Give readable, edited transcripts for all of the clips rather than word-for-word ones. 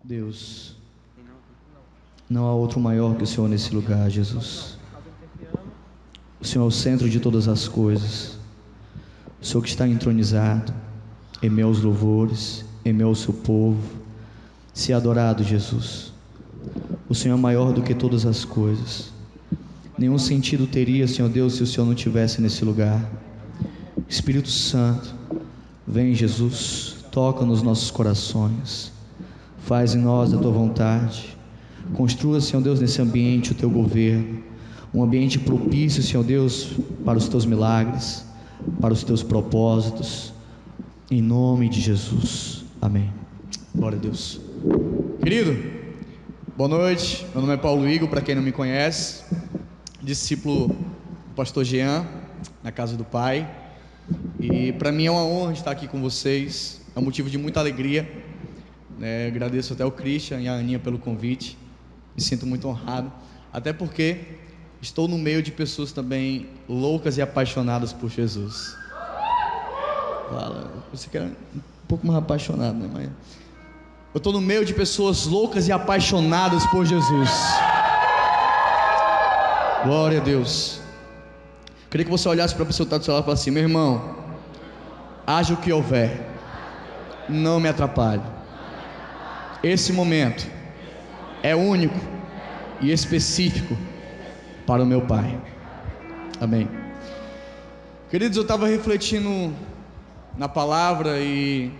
Deus, não há outro maior que o Senhor nesse lugar, Jesus. O Senhor é o centro de todas as coisas. O Senhor que está entronizado, em meus louvores, em meu seu povo. Se adorado, Jesus. O Senhor é maior do que todas as coisas. Nenhum sentido teria, Senhor Deus, se o Senhor não estivesse nesse lugar. Espírito Santo, vem, Jesus, toca nos nossos corações, faz em nós a tua vontade. Construa, Senhor Deus, nesse ambiente o teu governo, um ambiente propício, Senhor Deus, para os teus milagres, para os teus propósitos, em nome de Jesus, amém. Glória a Deus. Querido, boa noite. Meu nome é Paulo Igor, para quem não me conhece, discípulo do pastor Jean, na casa do Pai. E para mim é uma honra estar aqui com vocês, é um motivo de muita alegria, né? Agradeço até ao Christian e a Aninha pelo convite, me sinto muito honrado, até porque estou no meio de pessoas também loucas e apaixonadas por Jesus. Você quer um pouco mais apaixonado, né? Mas eu estou no meio de pessoas loucas e apaixonadas por Jesus. Glória a Deus. Queria que você olhasse para a pessoa que está do seu lado e falasse assim: meu irmão, haja o que houver, não me atrapalhe. Esse momento é único e específico para o meu Pai. Amém. Queridos, eu estava refletindo na palavra e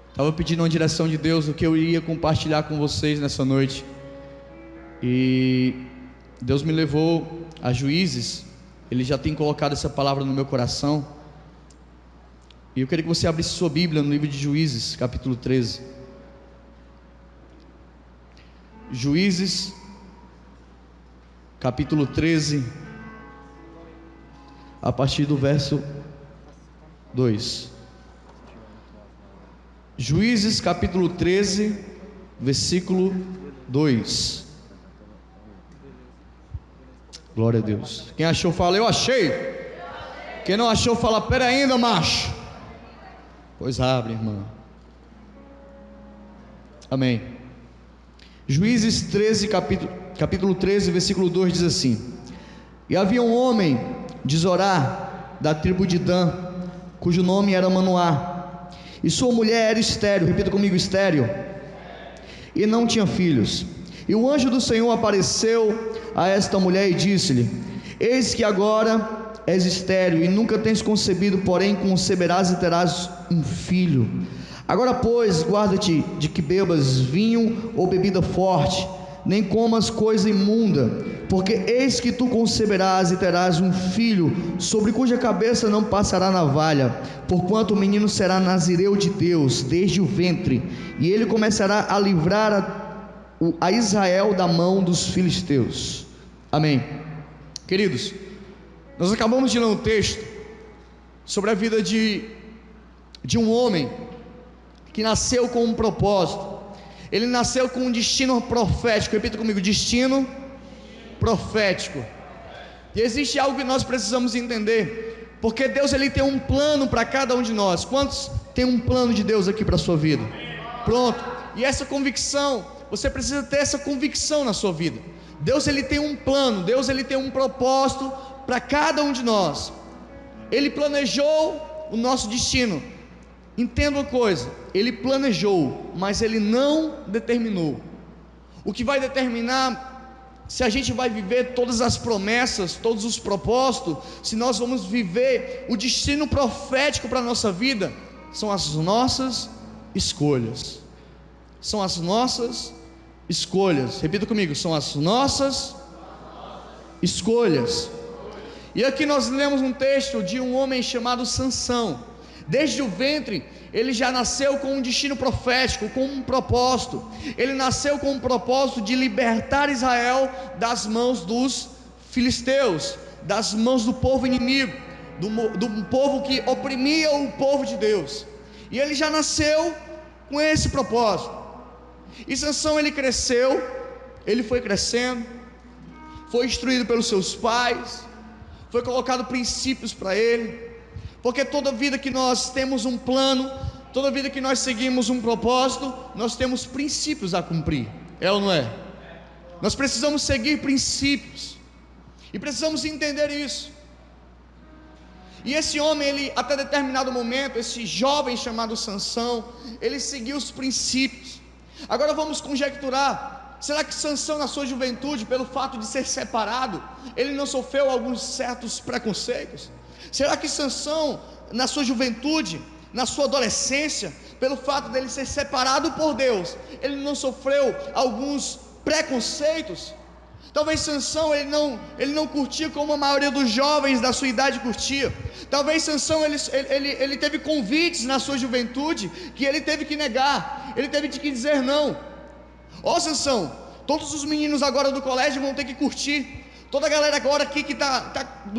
estava pedindo uma direção de Deus, o que eu iria compartilhar com vocês nessa noite. E Deus me levou a Juízes. Ele já tem colocado essa palavra no meu coração. E eu queria que você abrisse sua Bíblia no livro de Juízes, capítulo 13. Juízes, capítulo 13, a partir do verso 2. Juízes, capítulo 13, versículo 2. Glória a Deus. Quem achou fala: eu achei. Quem não achou fala: pera ainda, macho. Pois abre, irmão. Amém. Juízes 13, capítulo 13, versículo 2 diz assim: e havia um homem de Zorá, da tribo de Dan, cujo nome era Manoá, e sua mulher era estéril. Repita comigo: estéril. E não tinha filhos. E o anjo do Senhor apareceu a esta mulher e disse-lhe: eis que agora és estéril e nunca tens concebido, porém conceberás e terás um filho. Agora, pois, guarda-te de que bebas vinho ou bebida forte, nem comas coisa imunda, porque eis que tu conceberás e terás um filho, sobre cuja cabeça não passará navalha, porquanto o menino será nazireu de Deus desde o ventre, e ele começará a livrar a Israel da mão dos filisteus. Amém. Queridos, nós acabamos de ler um texto sobre a vida de um homem que nasceu com um propósito. Ele nasceu com um destino profético. Repita comigo: destino profético. E existe algo que nós precisamos entender, porque Deus, ele tem um plano para cada um de nós. Quantos tem um plano de Deus aqui para a sua vida? Pronto. E essa convicção, você precisa ter essa convicção na sua vida. Deus, ele tem um plano, Deus, ele tem um propósito para cada um de nós. Ele planejou o nosso destino. Entenda uma coisa: ele planejou, mas ele não determinou. O que vai determinar se a gente vai viver todas as promessas, todos os propósitos, se nós vamos viver o destino profético para a nossa vida, são as nossas escolhas. São as nossas escolhas. Repita comigo: são as nossas escolhas. E aqui nós lemos um texto de um homem chamado Sansão. Desde o ventre ele já nasceu com um destino profético, com um propósito. Ele nasceu com um propósito de libertar Israel das mãos dos filisteus, das mãos do povo inimigo, do povo que oprimia o povo de Deus. E ele já nasceu com esse propósito. E Sansão, ele cresceu, ele foi crescendo, foi instruído pelos seus pais, foi colocado princípios para ele, porque toda vida que nós temos um plano, toda vida que nós seguimos um propósito, nós temos princípios a cumprir, é ou não é? Nós precisamos seguir princípios, e precisamos entender isso. E esse homem, ele, até determinado momento, esse jovem chamado Sansão, ele seguiu os princípios. Agora vamos conjecturar: será que Sansão, na sua juventude, pelo fato de ser separado, ele não sofreu alguns certos preconceitos? Será que Sansão, na sua juventude, na sua adolescência, pelo fato dele ser separado por Deus, ele não sofreu alguns preconceitos? Talvez Sansão ele não curtia como a maioria dos jovens da sua idade curtia. Talvez Sansão ele teve convites na sua juventude que ele teve que negar, ele teve que dizer não. Ó Sansão, todos os meninos agora do colégio vão ter que curtir. Toda a galera agora aqui que tá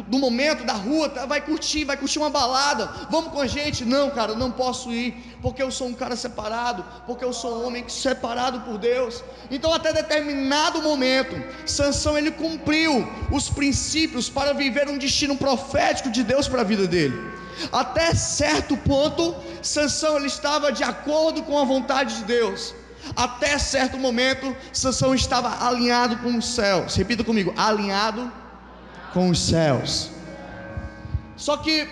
do momento, da rua, vai curtir uma balada, vamos com a gente. Não, cara, eu não posso ir, porque eu sou um cara separado, porque eu sou um homem separado por Deus. Então até determinado momento, Sansão ele cumpriu os princípios para viver um destino profético de Deus para a vida dele. Até certo ponto, Sansão ele estava de acordo com a vontade de Deus. Até certo momento, Sansão estava alinhado com os céus. Repita comigo: alinhado com os céus. Só que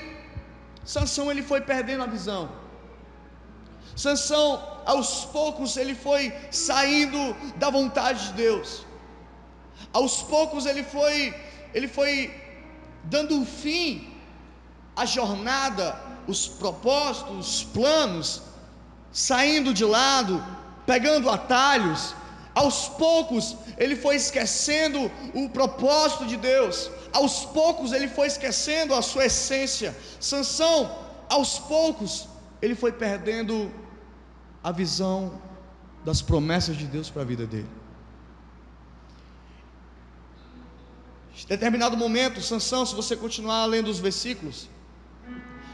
Sansão ele foi perdendo a visão. Sansão, aos poucos, ele foi saindo da vontade de Deus. Aos poucos ele foi dando fim à jornada, os propósitos, os planos, saindo de lado, pegando atalhos. Aos poucos ele foi esquecendo o propósito de Deus. Aos poucos ele foi esquecendo a sua essência. Sansão, aos poucos, ele foi perdendo a visão das promessas de Deus para a vida dele. Em determinado momento, Sansão, se você continuar lendo os versículos,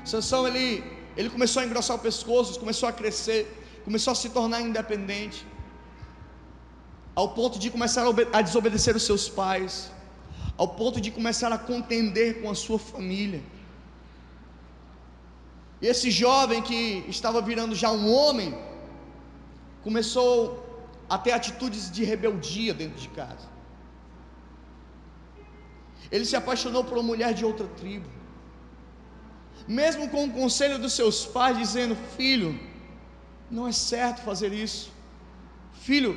Sansão ele começou a engrossar o pescoço, começou a crescer, começou a se tornar independente, ao ponto de começar a desobedecer os seus pais, ao ponto de começar a contender com a sua família. E esse jovem que estava virando já um homem, começou a ter atitudes de rebeldia dentro de casa. Ele se apaixonou por uma mulher de outra tribo, mesmo com o conselho dos seus pais, dizendo: filho, não é certo fazer isso. Filho,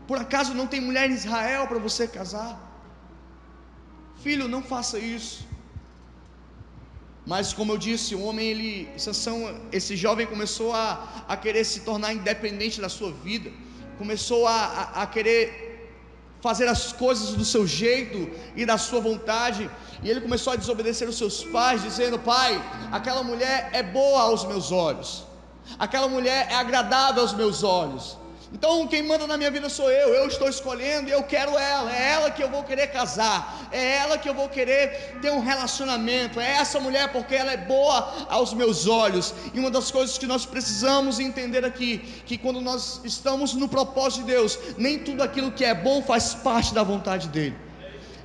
por acaso não tem mulher em Israel para você casar? Filho, não faça isso. Mas como eu disse, o homem, Sansão, esse jovem começou a querer se tornar independente da sua vida, começou a querer fazer as coisas do seu jeito e da sua vontade, e ele começou a desobedecer os seus pais, dizendo: pai, aquela mulher é boa aos meus olhos, aquela mulher é agradável aos meus olhos, então quem manda na minha vida sou eu estou escolhendo e eu quero ela, é ela que eu vou querer casar, é ela que eu vou querer ter um relacionamento, é essa mulher porque ela é boa aos meus olhos. E uma das coisas que nós precisamos entender aqui, que quando nós estamos no propósito de Deus, nem tudo aquilo que é bom faz parte da vontade dele.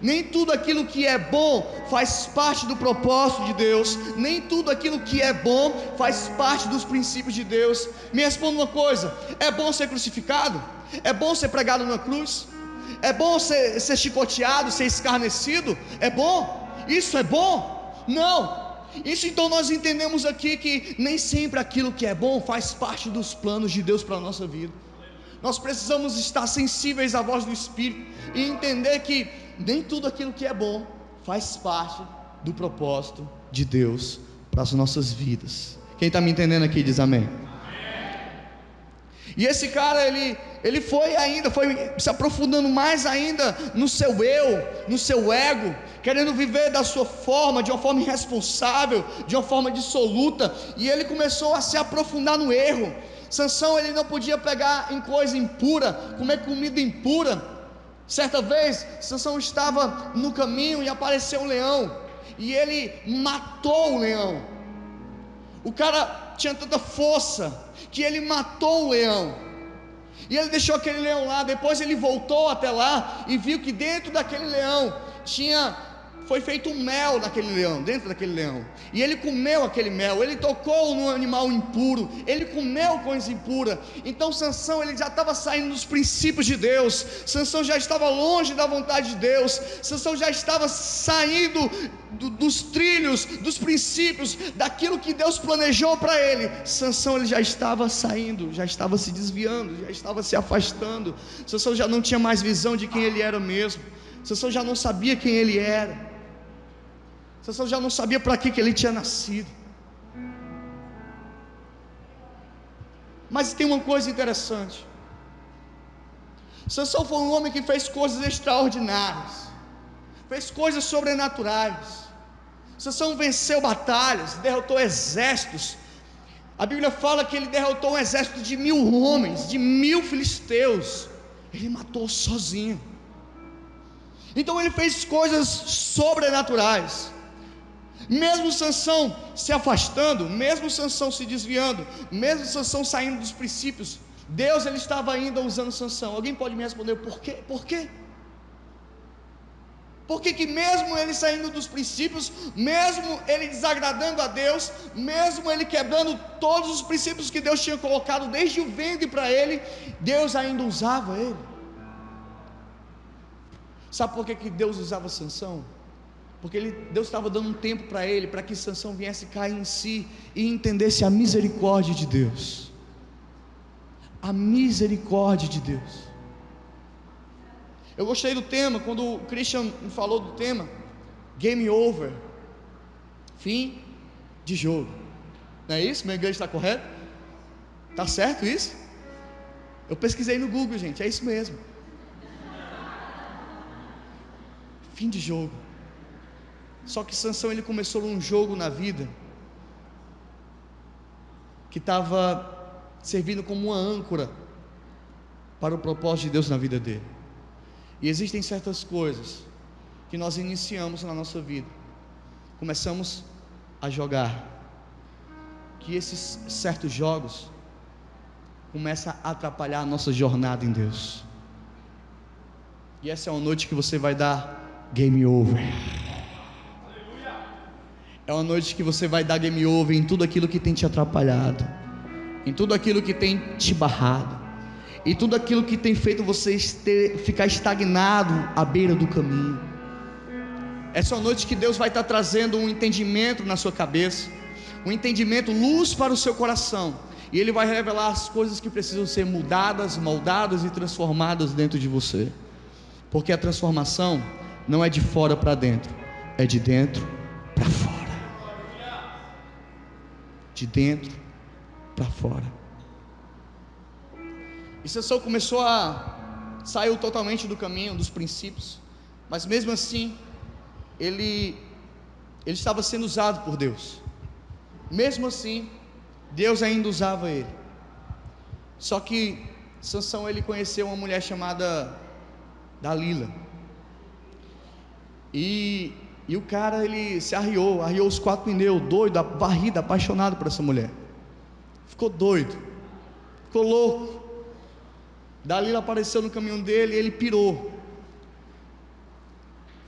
Nem tudo aquilo que é bom faz parte do propósito de Deus. Nem tudo aquilo que é bom faz parte dos princípios de Deus. Me responda uma coisa: é bom ser crucificado? É bom ser pregado na cruz? É bom ser chicoteado, ser escarnecido? É bom? Isso é bom? Não. Isso, então, nós entendemos aqui que nem sempre aquilo que é bom faz parte dos planos de Deus para a nossa vida. Nós precisamos estar sensíveis à voz do Espírito e entender que nem tudo aquilo que é bom faz parte do propósito de Deus para as nossas vidas. Quem está me entendendo aqui diz amém. E esse cara, ele foi se aprofundando mais ainda no seu eu, no seu ego, querendo viver da sua forma, de uma forma irresponsável, de uma forma dissoluta, e ele começou a se aprofundar no erro. Sansão, ele não podia pegar em coisa impura, comer comida impura. Certa vez, Sansão estava no caminho e apareceu um leão, e ele matou o leão. O cara tinha tanta força que ele matou o leão, e ele deixou aquele leão lá. Depois ele voltou até lá e viu que dentro daquele leão tinha foi feito um mel naquele leão, dentro daquele leão, e ele comeu aquele mel, ele tocou no animal impuro, ele comeu coisa impura. Então Sansão, ele já estava saindo dos princípios de Deus, Sansão já estava longe da vontade de Deus, Sansão já estava saindo dos trilhos, dos princípios, daquilo que Deus planejou para ele. Sansão, ele já estava saindo, já estava se desviando, já estava se afastando. Sansão já não tinha mais visão de quem ele era mesmo, Sansão já não sabia quem ele era, Sansão já não sabia para que ele tinha nascido. Mas tem uma coisa interessante: Sansão foi um homem que fez coisas extraordinárias, fez coisas sobrenaturais. Sansão venceu batalhas, derrotou exércitos. A Bíblia fala que ele derrotou um exército de 1000 homens, de 1000 filisteus. Ele matou sozinho. Então ele fez coisas sobrenaturais. Mesmo Sansão se afastando, mesmo Sansão se desviando, mesmo Sansão saindo dos princípios, Deus, ele estava ainda usando Sansão. Alguém pode me responder por quê? Por quê? Por que mesmo ele saindo dos princípios, mesmo ele desagradando a Deus, mesmo ele quebrando todos os princípios que Deus tinha colocado desde o ventre para ele, Deus ainda usava ele? Sabe por que Deus usava Sansão? Porque Deus estava dando um tempo para ele, para que Sansão viesse cair em si e entendesse a misericórdia de Deus. A misericórdia de Deus. Eu gostei do tema, quando o Christian falou do tema, game over, fim de jogo. Não é isso? Meu inglês está correto? Está certo isso? Eu pesquisei no Google, gente, é isso mesmo. Fim de jogo. Só que Sansão, ele começou um jogo na vida que estava servindo como uma âncora para o propósito de Deus na vida dele. E existem certas coisas que nós iniciamos na nossa vida, começamos a jogar, que esses certos jogos começam a atrapalhar a nossa jornada em Deus. E essa é uma noite que você vai dar game over. É uma noite que você vai dar game over em tudo aquilo que tem te atrapalhado, em tudo aquilo que tem te barrado, e tudo aquilo que tem feito você ficar estagnado à beira do caminho. Essa é uma noite que Deus vai estar trazendo um entendimento na sua cabeça, um entendimento, luz para o seu coração, e Ele vai revelar as coisas que precisam ser mudadas, moldadas e transformadas dentro de você, porque a transformação não é de fora para dentro, é de dentro para fora. De dentro para fora. E Sansão começou saiu totalmente do caminho, dos princípios, mas mesmo assim, ele estava sendo usado por Deus. Mesmo assim, Deus ainda usava ele. Só que Sansão, ele conheceu uma mulher chamada Dalila. E o cara, ele se arriou os 4 pneus, doido, varrido, apaixonado por essa mulher. Ficou doido, ficou louco. Dalila apareceu no caminho dele e ele pirou.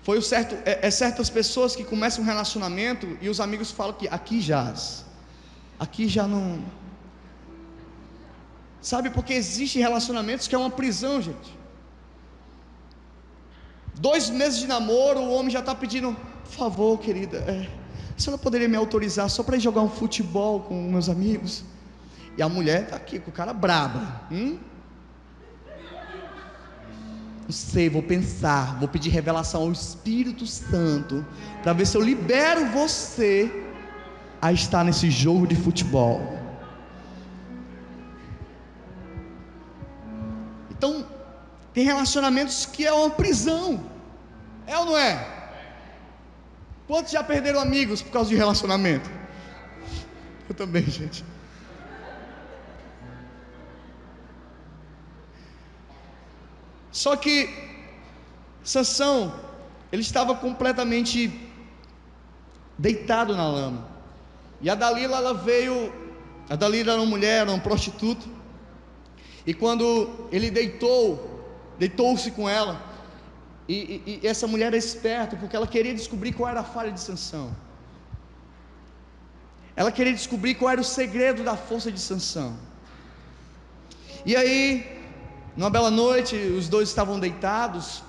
Foi certas pessoas que começam um relacionamento e os amigos falam que aqui já não. Sabe, porque existem relacionamentos que é uma prisão, gente. 2 meses de namoro, o homem já está pedindo: por favor, querida, a senhora poderia me autorizar só para ir jogar um futebol com meus amigos? E a mulher está aqui com o cara braba. Não sei, vou pensar, vou pedir revelação ao Espírito Santo, para ver se eu libero você a estar nesse jogo de futebol. Então, tem relacionamentos que é uma prisão, é ou não é? Quantos já perderam amigos por causa de relacionamento? Eu também, gente. Só que Sansão, ele estava completamente deitado na lama. E a Dalila, a Dalila era uma mulher, era uma prostituta. E quando ele deitou-se com ela, E essa mulher era esperta, porque ela queria descobrir qual era a falha de Sansão. Ela queria descobrir qual era o segredo da força de Sansão. E aí, numa bela noite, os dois estavam deitados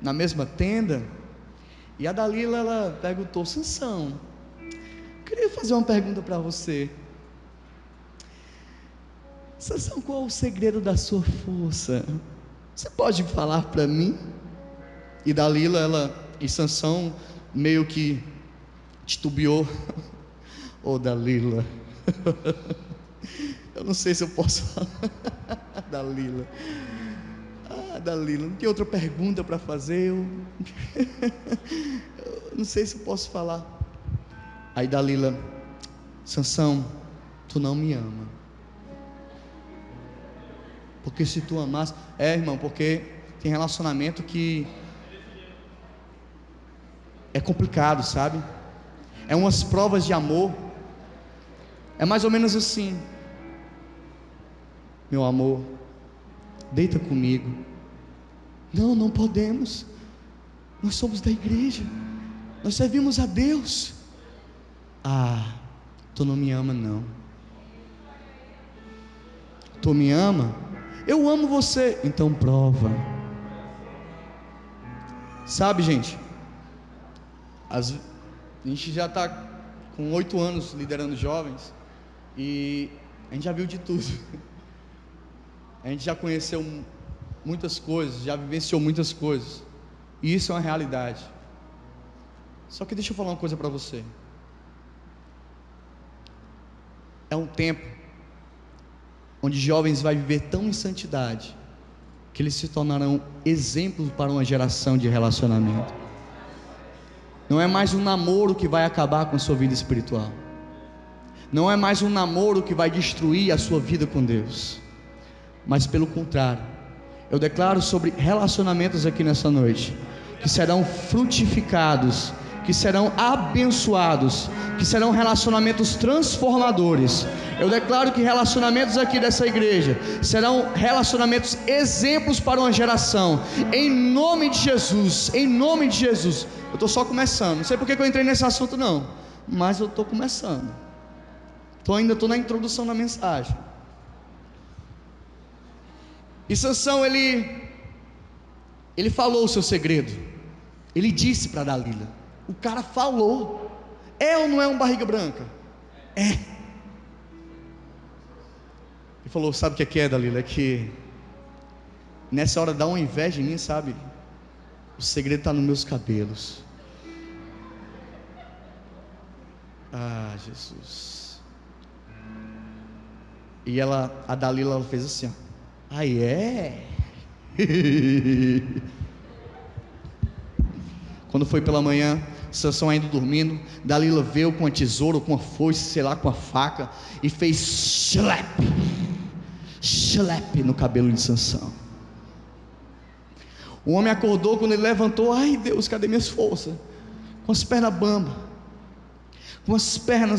na mesma tenda. E a Dalila, ela perguntou: Sansão, eu queria fazer uma pergunta para você. Sansão, qual é o segredo da sua força? Você pode falar para mim? E Dalila, e Sansão meio que titubeou. Ô Dalila, eu não sei se eu posso falar. Dalila, Dalila, não tem outra pergunta para fazer, eu não sei se eu posso falar. Aí Dalila: Sansão, tu não me ama. Porque se tu amasse... irmão, porque tem relacionamento que é complicado, sabe? É umas provas de amor. É mais ou menos assim: meu amor, deita comigo. Não, não podemos. Nós somos da igreja, nós servimos a Deus. Tu não me ama não. Tu me ama? Eu amo você. Então prova. Sabe, gente, a gente já está com 8 anos liderando jovens, e a gente já viu de tudo. A gente já conheceu muitas coisas, já vivenciou muitas coisas, e isso é uma realidade. Só que deixa eu falar uma coisa para você. É um tempo onde jovens vão viver tão em santidade que eles se tornarão exemplos para uma geração de relacionamento. Não é mais um namoro que vai acabar com a sua vida espiritual. Não é mais um namoro que vai destruir a sua vida com Deus. Mas pelo contrário, eu declaro sobre relacionamentos aqui nessa noite, que serão frutificados, que serão abençoados, que serão relacionamentos transformadores. Eu declaro que relacionamentos aqui dessa igreja serão relacionamentos exemplos para uma geração, em nome de Jesus, em nome de Jesus. Eu estou só começando, não sei porque que eu entrei nesse assunto não, mas eu estou começando, ainda estou na introdução da mensagem. E Sansão, ele falou o seu segredo, ele disse para Dalila. O cara falou. É ou não é um barriga branca? É. Ele falou: sabe o que é, Dalila? É que nessa hora dá uma inveja em mim, sabe? O segredo está nos meus cabelos. Jesus. E a Dalila, ela fez assim, ó. É? Quando foi pela manhã, Sansão ainda dormindo, Dalila veio com a tesoura, com a foice, sei lá, com a faca, e fez chlepe no cabelo de Sansão. O homem acordou, quando ele levantou: ai Deus, cadê minhas forças? Com as pernas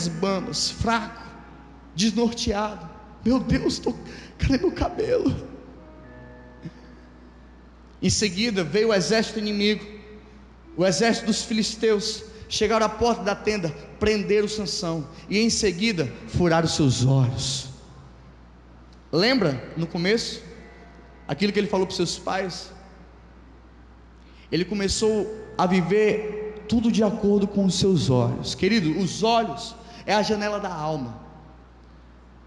bambas, fraco, desnorteado. Meu Deus, cadê meu cabelo? Em seguida veio o exército inimigo, o exército dos filisteus. Chegaram à porta da tenda, prenderam Sansão, e em seguida furaram seus olhos. Lembra no começo aquilo que ele falou para os seus pais? Ele começou a viver tudo de acordo com os seus olhos. Querido, os olhos é a janela da alma.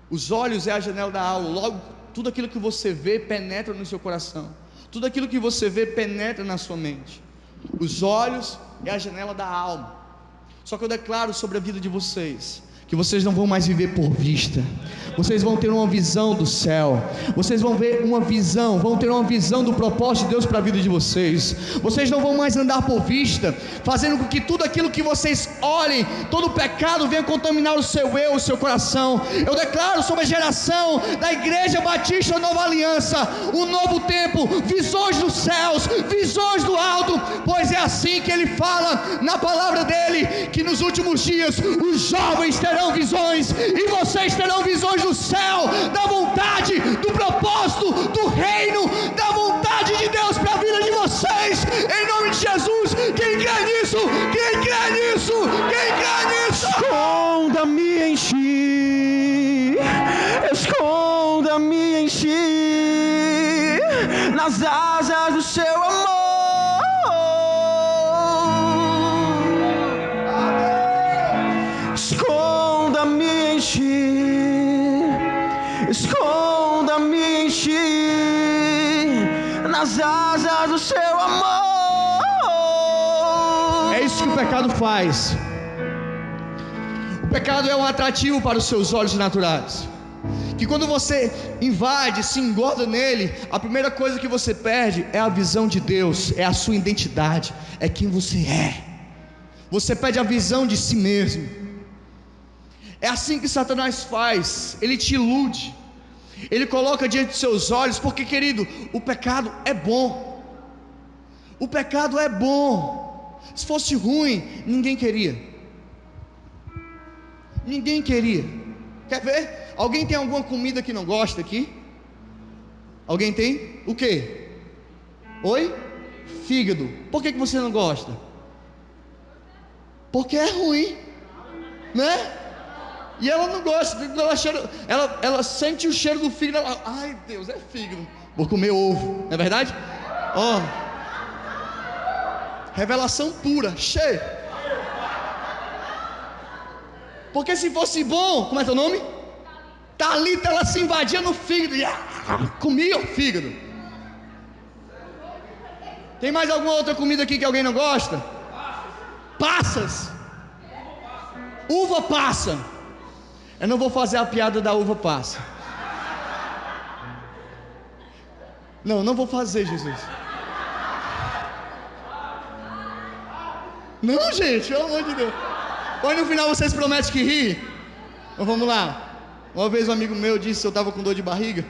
Os olhos é a janela da alma. Logo, tudo aquilo que você vê penetra no seu coração. Tudo aquilo que você vê penetra na sua mente. Os olhos é a janela da alma. Só que eu declaro sobre a vida de vocês que vocês não vão mais viver por vista. Vocês vão ter uma visão do céu. Vocês vão ter uma visão do propósito de Deus para a vida de vocês. Vocês não vão mais andar por vista, fazendo com que tudo aquilo que vocês olhem, todo o pecado venha contaminar o seu eu, o seu coração. Eu declaro sobre a geração da Igreja Batista Nova Aliança um novo tempo, visões dos céus, visões do alto, pois é assim que Ele fala na palavra dEle, que nos últimos dias os jovens terão visões, e vocês terão visões do céu, da vontade, do propósito, do reino, da vontade de Deus para enche nas asas do seu amor. Esconda-me em ti, esconda-me em ti, nas asas do seu amor. É isso que o pecado faz. O pecado é um atrativo para os seus olhos naturais, que quando você invade, se engorda nele, a primeira coisa que você perde é a visão de Deus, é a sua identidade, é quem você é. Você perde a visão de si mesmo. É assim que Satanás faz. Ele te ilude, ele coloca diante de seus olhos, porque, querido, o pecado é bom. O pecado é bom. Se fosse ruim, ninguém queria. Ninguém queria. Quer ver? Alguém tem alguma comida que não gosta aqui? Alguém tem? O quê? Oi? Fígado. Por que você não gosta? Porque é ruim, né? E ela não gosta. Ela sente o cheiro do fígado. Ela, ai Deus, é fígado. Vou comer ovo, não é verdade? Ó, revelação pura, cheio. Porque se fosse bom, como é teu nome? Talita, ela se invadia no fígado e comia o fígado. Tem mais alguma outra comida aqui que alguém não gosta? Passas. Uva passa. Eu não vou fazer a piada da uva passa. Não vou fazer, Jesus. Não, gente, pelo amor de Deus. Aí no final vocês prometem que ri? Então vamos lá. Uma vez um amigo meu disse que eu estava com dor de barriga,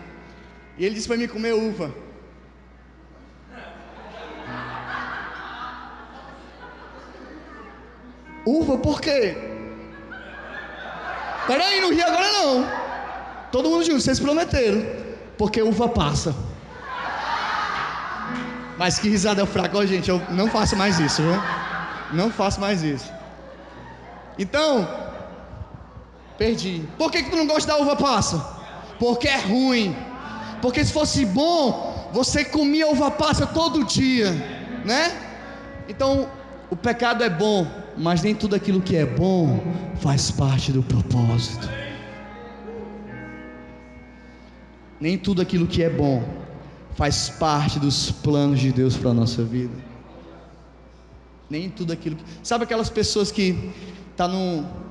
e ele disse para mim comer uva. Uva por quê? Peraí, não ri agora não. Todo mundo junto, vocês prometeram. Porque uva passa. Mas que risada fraca, ó, gente, eu não faço mais isso, viu? Não faço mais isso. Então, perdi. Por que tu não gosta da uva passa? Porque é ruim. Porque se fosse bom, você comia uva passa todo dia, né? Então, o pecado é bom, mas nem tudo aquilo que é bom faz parte do propósito. Nem tudo aquilo que é bom faz parte dos planos de Deus para a nossa vida. Nem tudo aquilo que... Sabe aquelas pessoas que tá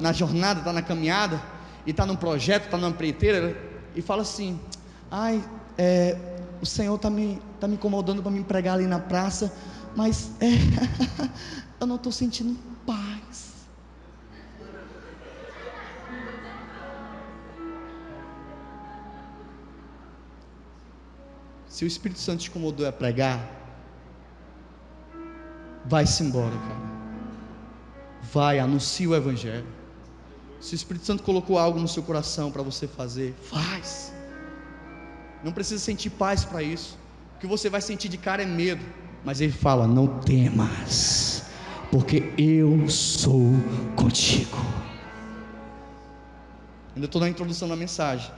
na jornada, tá na caminhada, e tá num projeto, tá numa empreiteira, e fala assim: ai, o Senhor tá me incomodando para me pregar ali na praça, mas eu não estou sentindo paz. Se o Espírito Santo te incomodou a pregar, vai-se embora, cara. Vai, anuncie o Evangelho. Se o Espírito Santo colocou algo no seu coração para você fazer, faz. Não precisa sentir paz para isso. O que você vai sentir de cara é medo. Mas ele fala: não temas, porque eu sou contigo. Ainda estou na introdução da mensagem.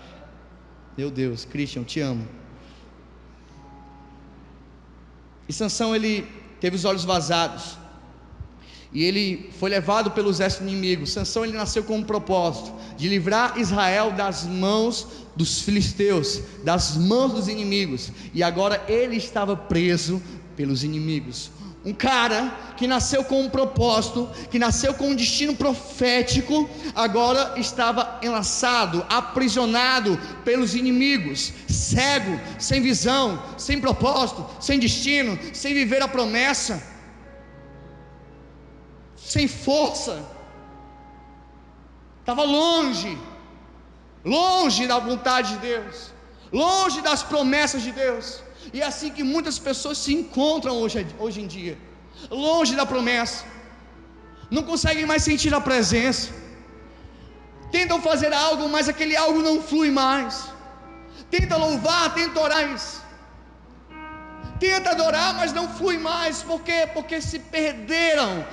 Meu Deus, Christian, eu te amo. E Sansão, ele teve os olhos vazados, e ele foi levado pelo exército inimigo. Sansão, ele nasceu com um propósito de livrar Israel das mãos dos filisteus, das mãos dos inimigos. E agora ele estava preso pelos inimigos. Um cara que nasceu com um propósito, que nasceu com um destino profético, agora estava enlaçado, aprisionado pelos inimigos, cego, sem visão, sem propósito, sem destino, sem viver a promessa, sem força. Estava longe da vontade de Deus, longe das promessas de Deus. E é assim que muitas pessoas se encontram hoje em dia, longe da promessa, não conseguem mais sentir a presença, tentam fazer algo, mas aquele algo não flui mais, tenta louvar, tenta orar, tenta adorar, mas não flui mais. Por quê? Porque se perderam,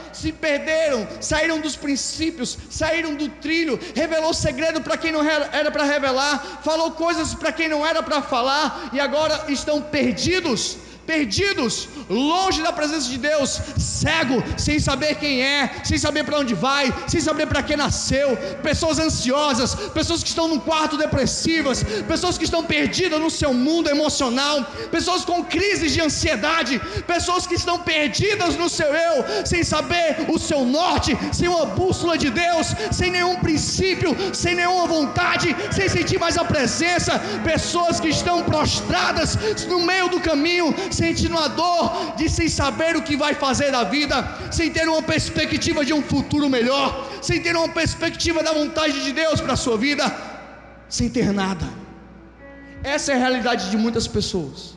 saíram dos princípios, saíram do trilho, revelou segredo para quem não era para revelar, falou coisas para quem não era para falar, e agora estão perdidos, longe da presença de Deus, cego, sem saber quem é, sem saber para onde vai, sem saber para que nasceu. Pessoas ansiosas, pessoas que estão num quarto depressivas, pessoas que estão perdidas no seu mundo emocional, pessoas com crises de ansiedade, pessoas que estão perdidas no seu eu, sem saber o seu norte, sem uma bússola de Deus, sem nenhum princípio, sem nenhuma vontade, sem sentir mais a presença. Pessoas que estão prostradas no meio do caminho, sentindo a dor de sem saber o que vai fazer da vida, sem ter uma perspectiva de um futuro melhor, sem ter uma perspectiva da vontade de Deus para a sua vida, sem ter nada. Essa é a realidade de muitas pessoas.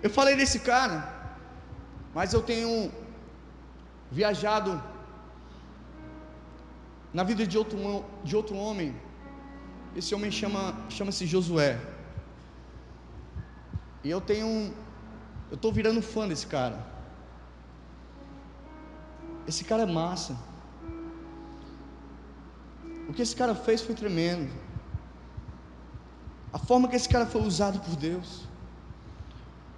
Eu falei desse cara, mas eu tenho viajado na vida de outro homem. Esse homem chama-se Josué. E eu estou virando fã desse cara. Esse cara é massa. O que esse cara fez foi tremendo. A forma que esse cara foi usado por Deus.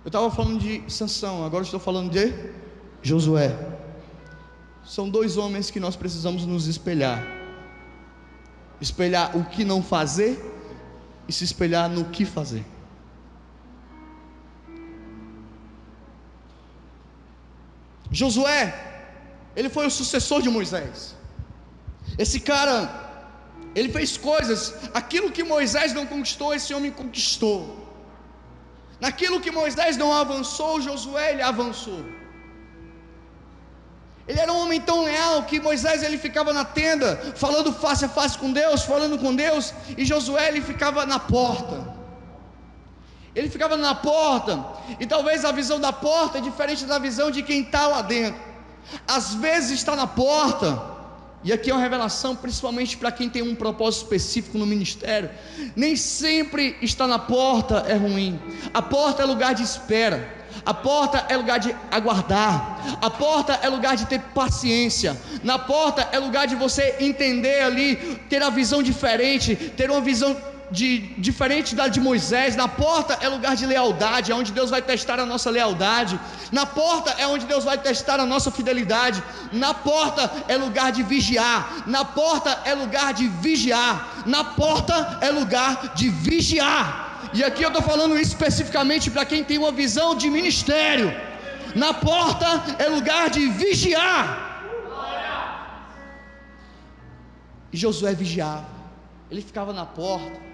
Eu estava falando de Sansão, agora estou falando de Josué. São dois homens que nós precisamos nos espelhar. Espelhar o que não fazer e se espelhar no que fazer. Josué, ele foi o sucessor de Moisés. Esse cara, ele fez coisas, aquilo que Moisés não conquistou, esse homem conquistou. Naquilo que Moisés não avançou, Josué ele avançou. Ele era um homem tão leal que Moisés ele ficava na tenda, falando face a face com Deus, falando com Deus, e Josué ele ficava na porta. Ele ficava na porta, e talvez a visão da porta é diferente da visão de quem está lá dentro. Às vezes está na porta, e aqui é uma revelação principalmente para quem tem um propósito específico no ministério. Nem sempre estar na porta é ruim. A porta é lugar de espera, a porta é lugar de aguardar, a porta é lugar de ter paciência, na porta é lugar de você entender ali, ter a visão diferente, ter uma visão diferente da de Moisés. Na porta é lugar de lealdade, é onde Deus vai testar a nossa lealdade. Na porta é onde Deus vai testar a nossa fidelidade. Na porta é lugar de vigiar. Na porta é lugar de vigiar. Na porta é lugar de vigiar. E aqui eu estou falando especificamente para quem tem uma visão de ministério. Na porta é lugar de vigiar. E Josué vigiava. Ele ficava na porta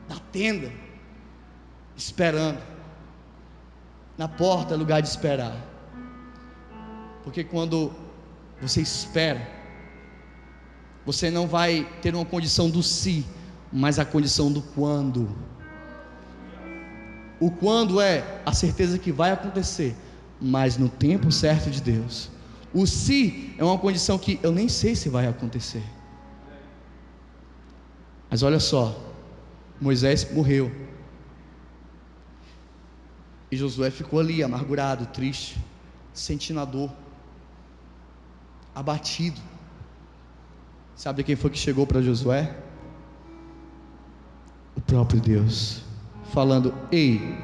da tenda, esperando. Na porta é lugar de esperar, porque quando você espera, você não vai ter uma condição do se, mas a condição do quando. O quando é a certeza que vai acontecer, mas no tempo certo de Deus. O se é uma condição que eu nem sei se vai acontecer. Mas olha só, Moisés morreu, e Josué ficou ali amargurado, triste, sentindo a dor, abatido. Sabe quem foi que chegou para Josué? O próprio Deus, falando: ei,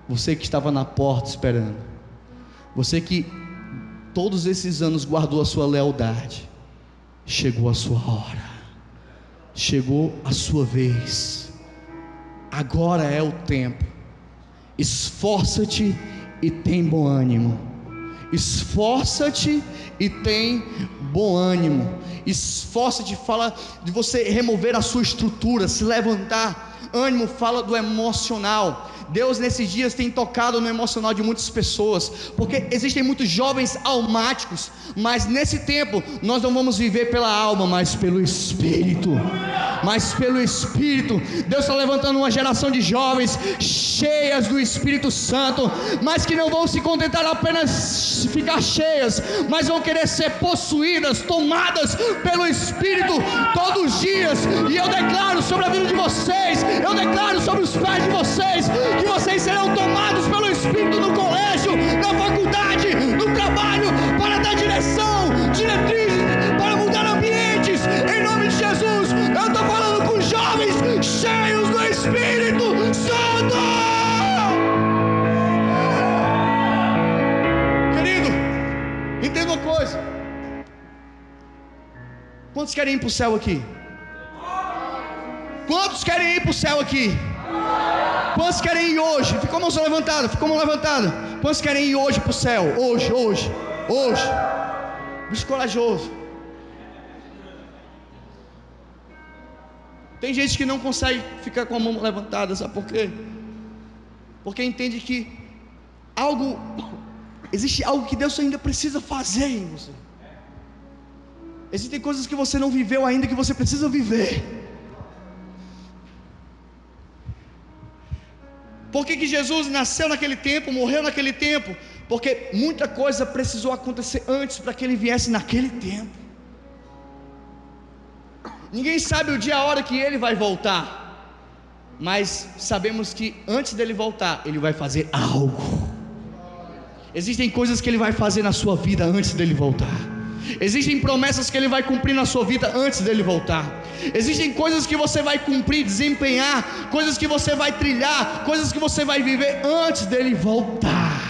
você que estava na porta esperando, você que todos esses anos guardou a sua lealdade, chegou a sua hora, chegou a sua vez. Agora é o tempo. Esforça-te e tem bom ânimo. Esforça-te e tem bom ânimo. Esforça-te fala de você remover a sua estrutura, se levantar. Ânimo fala do emocional. Deus nesses dias tem tocado no emocional de muitas pessoas, porque existem muitos jovens almáticos, mas nesse tempo nós não vamos viver pela alma, mas pelo Espírito. mas pelo Espírito. Deus está levantando uma geração de jovens cheias do Espírito Santo, mas que não vão se contentar apenas ficar cheias, mas vão querer ser possuídas, tomadas pelo Espírito todos os dias. E eu declaro sobre a vida de vocês, eu declaro sobre os pais de vocês, que vocês serão tomados pelo Espírito no colégio, na faculdade, no trabalho, para dar direção, diretrizes, para mudar ambientes, em nome de Jesus. Eu estou falando com jovens cheios do Espírito Santo. Querido, entenda uma coisa: quantos querem ir para o céu aqui? Quantos querem ir para o céu aqui? Quantos querem ir hoje? Ficou a mão levantada, ficou a mão levantada. Quantos querem ir hoje para o céu? Hoje. Bicho corajoso. Tem gente que não consegue ficar com a mão levantada, sabe por quê? Porque entende que existe algo que Deus ainda precisa fazer em você. Existem coisas que você não viveu ainda, que você precisa viver. Por que Jesus nasceu naquele tempo, morreu naquele tempo? Porque muita coisa precisou acontecer antes para que Ele viesse naquele tempo. Ninguém sabe o dia e a hora que Ele vai voltar, mas sabemos que antes dEle voltar, Ele vai fazer algo. Existem coisas que Ele vai fazer na sua vida antes dEle voltar. Existem promessas que Ele vai cumprir na sua vida antes dEle voltar. Existem coisas que você vai cumprir, desempenhar, coisas que você vai trilhar, coisas que você vai viver antes dEle voltar.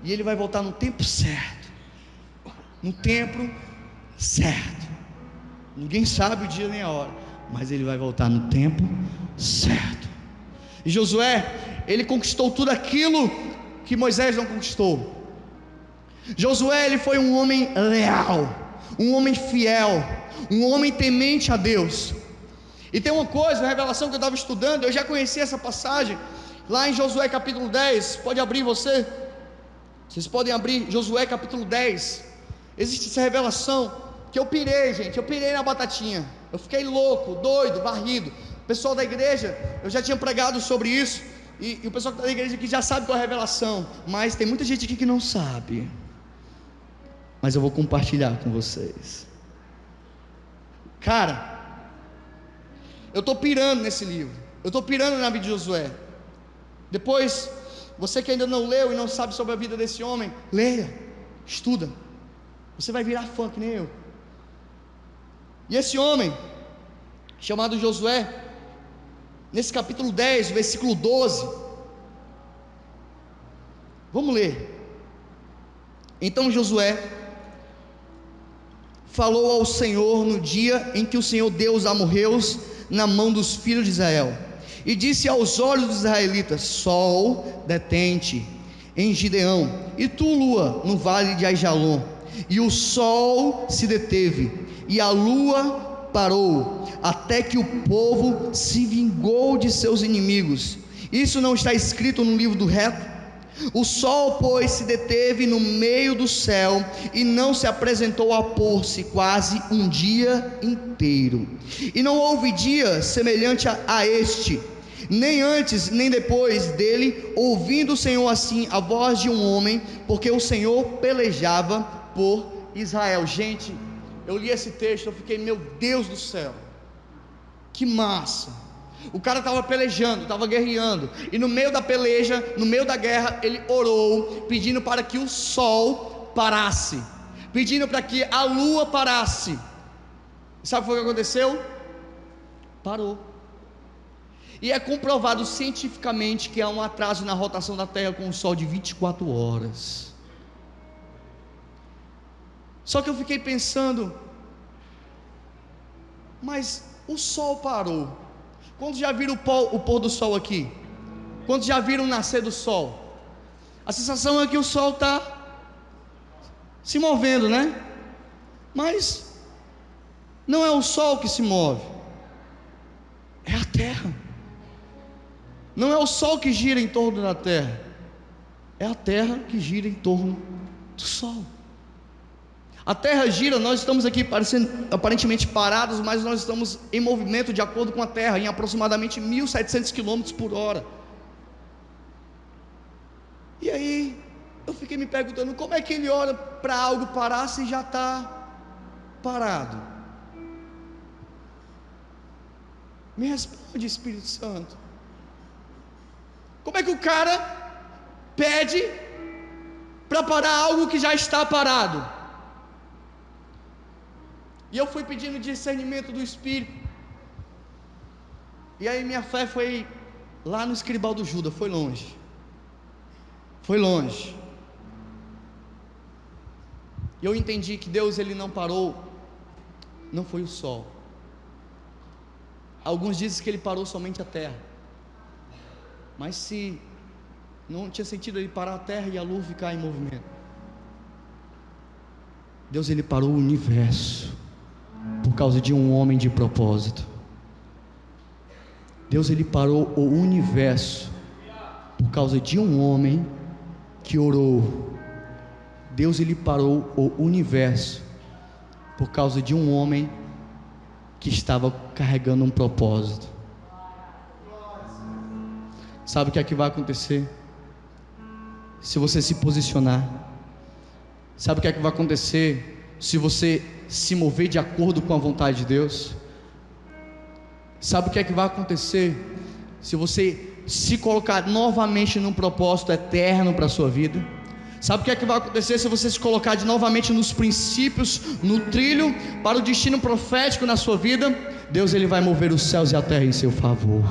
E Ele vai voltar no tempo certo, no tempo certo. Ninguém sabe o dia nem a hora, mas Ele vai voltar no tempo certo. E Josué, ele conquistou tudo aquilo que Moisés não conquistou. Josué, ele foi um homem leal, um homem fiel, um homem temente a Deus. E tem uma coisa, a revelação que eu estava estudando, eu já conheci essa passagem, lá em Josué capítulo 10, pode abrir vocês podem abrir Josué capítulo 10, existe essa revelação, que eu pirei, gente, eu pirei na batatinha, eu fiquei louco, doido, varrido. O pessoal da igreja, eu já tinha pregado sobre isso, e o pessoal da igreja aqui já sabe qual é a revelação, mas tem muita gente aqui que não sabe. Mas eu vou compartilhar com vocês. Cara, eu estou pirando nesse livro, eu estou pirando na vida de Josué. Depois, você que ainda não leu e não sabe sobre a vida desse homem, leia, estuda, você vai virar fã que nem eu. E esse homem, chamado Josué, nesse capítulo 10, versículo 12, vamos ler. Então Josué falou ao Senhor no dia em que o Senhor deu os amorreus na mão dos filhos de Israel, e disse aos olhos dos israelitas: Sol, detente em Gideão, e tu, lua, no vale de Aijalon. E o sol se deteve, e a lua parou, até que o povo se vingou de seus inimigos. Isso não está escrito no livro do reto? O sol, pois, se deteve no meio do céu, e não se apresentou a pôr-se quase um dia inteiro. E não houve dia semelhante a este, nem antes nem depois dele, ouvindo o Senhor assim a voz de um homem, porque o Senhor pelejava por Israel. Gente, eu li esse texto, eu fiquei, meu Deus do céu, que massa. O cara estava pelejando, estava guerreando, e no meio da peleja, no meio da guerra, ele orou, pedindo para que o sol parasse, pedindo para que a lua parasse. Sabe o que aconteceu? Parou. E é comprovado cientificamente que há um atraso na rotação da Terra com o sol de 24 horas. Só que eu fiquei pensando, mas o sol parou. Quantos já viram o pôr do sol aqui? Quantos já viram o nascer do sol? A sensação é que o sol está se movendo, né? Mas não é o sol que se move, é a terra. Não é o sol que gira em torno da terra, é a terra que gira em torno do sol. A terra gira, nós estamos aqui aparentemente parados, mas nós estamos em movimento de acordo com a terra, em aproximadamente 1.700 km por hora. E aí, eu fiquei me perguntando, como é que ele ora para algo parar se já está parado? Me responde, Espírito Santo. Como é que o cara pede para parar algo que já está parado? E eu fui pedindo discernimento do Espírito. E aí minha fé foi lá no escribal do Judas, foi longe. Foi longe. E eu entendi que Deus, ele não parou, não foi o sol. Alguns dizem que ele parou somente a terra. Mas se não tinha sentido ele parar a terra e a lua ficar em movimento. Deus, ele parou o universo por causa de um homem de propósito. Deus, ele parou o universo por causa de um homem que orou. Deus, ele parou o universo por causa de um homem que estava carregando um propósito. Sabe o que é que vai acontecer se você se posicionar? Sabe o que é que vai acontecer se você se mover de acordo com a vontade de Deus? Sabe o que é que vai acontecer se você se colocar novamente num propósito eterno para a sua vida? Sabe o que é que vai acontecer se você se colocar novamente nos princípios, no trilho para o destino profético na sua vida? Deus, ele vai mover os céus e a terra em seu favor.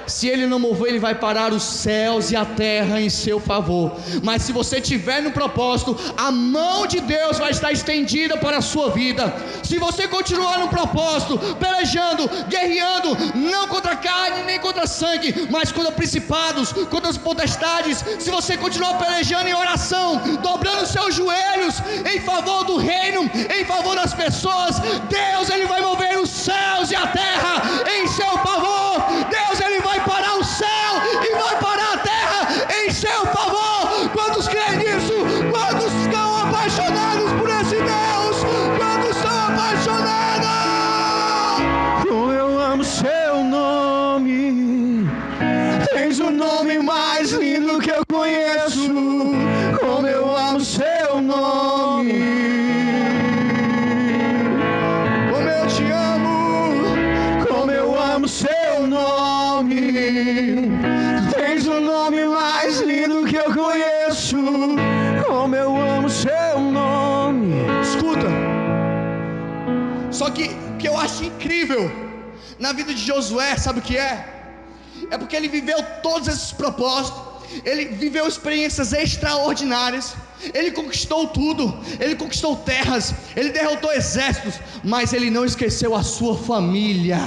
Se ele não mover, ele vai parar os céus e a terra em seu favor. Mas se você tiver no propósito, a mão de Deus vai estar estendida para a sua vida. Se você continuar no propósito, pelejando, guerreando, não contra carne nem contra sangue, mas contra principados, contra as potestades, se você continuar pelejando em oração, dobrando seus joelhos em favor do reino, em favor das pessoas, Deus, ele vai mover os céus e a terra em seu favor. Deus, ele vai parar o céu e vai parar a terra em seu favor. Quantos creem nisso? Quantos estão apaixonados por esse Deus? Quantos estão apaixonados? Como eu amo seu nome, tens o nome mais lindo que eu conheço. Como eu amo seu nome, Como eu te amo, como eu amo seu nome, tens o nome mais lindo que eu conheço. Como eu amo seu nome. escuta. Só que o que eu acho incrível na vida de Josué, sabe o que é? É porque ele viveu todos esses propósitos, ele viveu experiências extraordinárias, ele conquistou tudo, ele conquistou terras, ele derrotou exércitos, mas ele não esqueceu a sua família.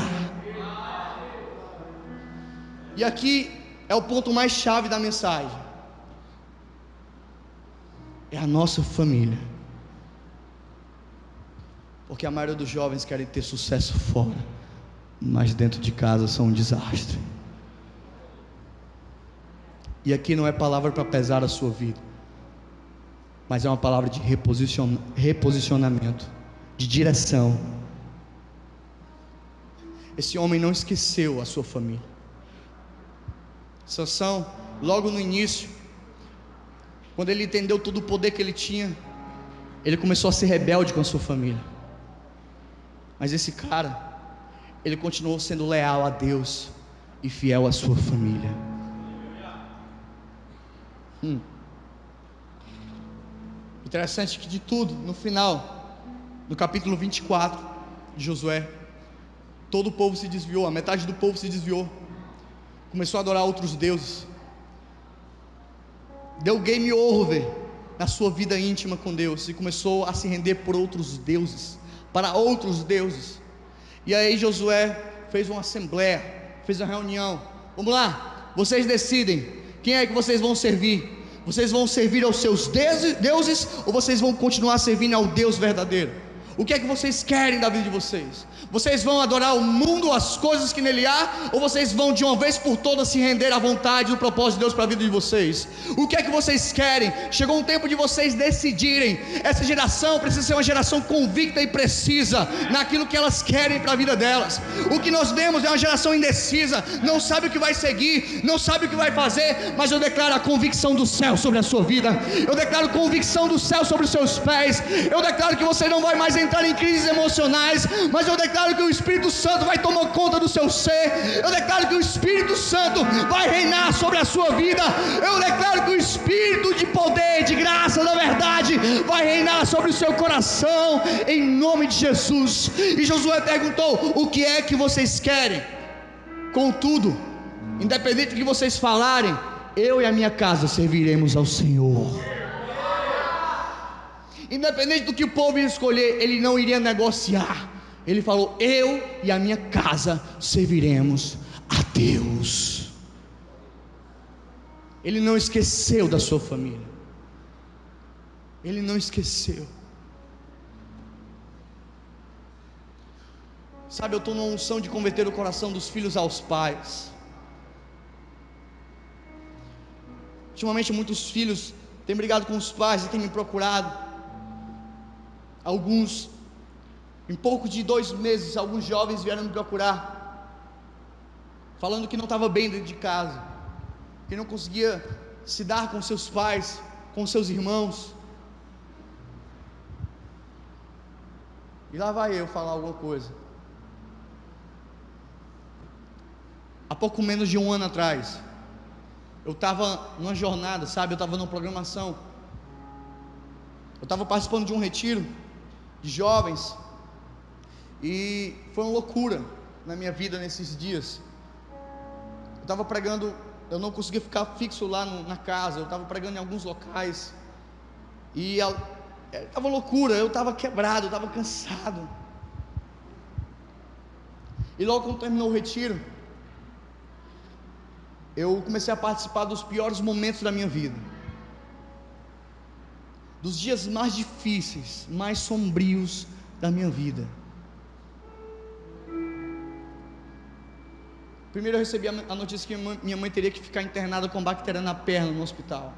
E aqui é o ponto mais chave da mensagem: é a nossa família. Porque a maioria dos jovens querem ter sucesso fora, mas dentro de casa são um desastre. E aqui não é palavra para pesar a sua vida, mas é uma palavra de reposicionamento, de direção. Esse homem não esqueceu a sua família. Sansão, logo no início, quando ele entendeu todo o poder que ele tinha, ele começou a ser rebelde com a sua família. Mas esse cara, ele continuou sendo leal a Deus e fiel à sua família. Interessante que de tudo, no final, no capítulo 24 de Josué, todo o povo se desviou, a metade do povo se desviou, começou a adorar outros deuses, deu game over na sua vida íntima com Deus e começou a se render por outros deuses, para outros deuses. E aí Josué fez uma assembleia, fez uma reunião. Vamos lá, vocês decidem quem é que vocês vão servir. Vocês vão servir aos seus deuses ou vocês vão continuar servindo ao Deus verdadeiro? O que é que vocês querem da vida de vocês? Vocês vão adorar o mundo, as coisas que nele há, ou vocês vão de uma vez por todas se render à vontade e ao propósito de Deus para a vida de vocês? O que é que vocês querem? Chegou um tempo de vocês decidirem. Essa geração precisa ser uma geração convicta e precisa naquilo que elas querem para a vida delas. O que nós vemos é uma geração indecisa, não sabe o que vai seguir, não sabe o que vai fazer, mas eu declaro a convicção do céu sobre a sua vida. Eu declaro convicção do céu sobre os seus pés. Eu declaro que você não vai mais entrar em crises emocionais, mas eu declaro que o Espírito Santo vai tomar conta do seu ser. Eu declaro que o Espírito Santo vai reinar sobre a sua vida. Eu declaro que o Espírito de poder, de graça, da verdade vai reinar sobre o seu coração, em nome de Jesus. E Josué perguntou: o que é que vocês querem? Contudo, independente do que vocês falarem, eu e a minha casa serviremos ao Senhor. Independente do que o povo ia escolher, ele não iria negociar. Ele falou: eu e a minha casa serviremos a Deus. Ele não esqueceu da sua família. Ele não esqueceu. Sabe, eu estou numa unção de converter o coração dos filhos aos pais. Ultimamente muitos filhos têm brigado com os pais e têm me procurado. Alguns, em pouco de 2 meses, alguns jovens vieram me procurar, falando que não estava bem dentro de casa, que não conseguia se dar com seus pais, com seus irmãos. E lá vai eu falar alguma coisa. Há pouco menos de 1 ano atrás, eu estava numa jornada, sabe, eu estava numa programação, eu estava participando de um retiro de jovens, e foi uma loucura na minha vida nesses dias. Eu estava pregando, eu não conseguia ficar fixo lá na casa, eu estava pregando em alguns locais, e estava loucura, eu estava quebrado, eu estava cansado. E logo quando terminou o retiro, eu comecei a participar dos piores momentos da minha vida, dos dias mais difíceis, mais sombrios da minha vida. Primeiro eu recebi a notícia que minha mãe teria que ficar internada com bactéria na perna no hospital.